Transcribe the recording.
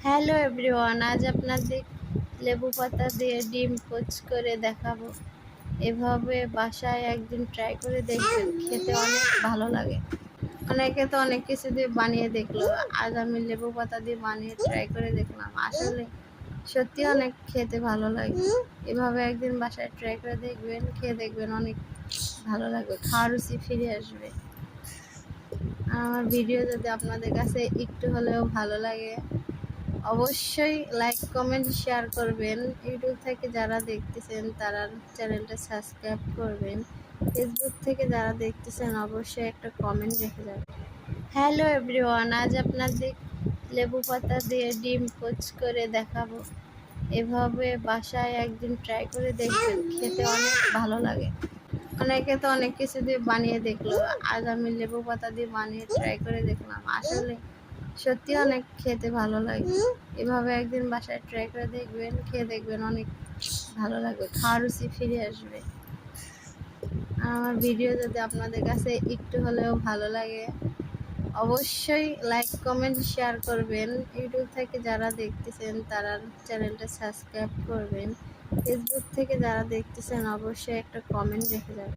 Hello everyone, আজ আপনাদের লেবু পাতা দিয়ে ডিম পোচ করে দেখাবো। এভাবে বাসায় একদিন ট্রাই করে দেখবেন, খেতে অনেক ভালো লাগে। অনেকে তো অনেক কিছু দিয়ে বানিয়ে দেখলো, আজ আমি লেবু পাতা দিয়ে বানিয়ে ট্রাই করে দেখলাম। আসলে সত্যি অনেক খেতে ভালো লাগে। এভাবে একদিন বাসায় ট্রাই করে দেখবেন, খেয়ে দেখবেন অনেক ভালো লাগবে, খাওয়ার রুচি ফিরে আসবে। আর আমার ভিডিও যদি আপনাদের কাছে একটু হলেও ভালো লাগে, অবশ্যই লাইক কমেন্ট শেয়ার করবেন। ইউটিউব থেকে যারা দেখতেছেন তারা চ্যানেলটা সাবস্ক্রাইব করবেন। ফেসবুক থেকে যারা দেখতেছেন অবশ্যই একটা কমেন্ট রেখে যাবেন। হ্যালো এভরিওয়ান, আজ আপনাদের লেবু পাতা দিয়ে ডিম পোচ করে দেখাবো। এভাবে বাসায় একদিন ট্রাই করে দেখবেন, খেতে অনেক ভালো লাগে। অনেকে তো অনেক কিছু দিয়ে বানিয়ে দেখলো, আজ আমি লেবু পাতা দিয়ে বানিয়ে ট্রাই করে দেখলাম। আসলে সত্যি অনেক খেতে ভালো লাগে। এভাবে একদিন বাসায় ট্রাই করে দেখবেন, খেয়ে দেখবেন অনেক ভালো লাগবে, খাওয়ার রুচি ফিরে আসবে। আর আমার ভিডিও যদি আপনাদের কাছে একটু হলেও ভালো লাগে, অবশ্যই লাইক কমেন্ট শেয়ার করবেন। ইউটিউব থেকে যারা দেখতেছেন তারা চ্যানেলটা সাবস্ক্রাইব করবেন। ফেসবুক থেকে যারা দেখতেছেন অবশ্যই একটা কমেন্ট রেখে যাবেন।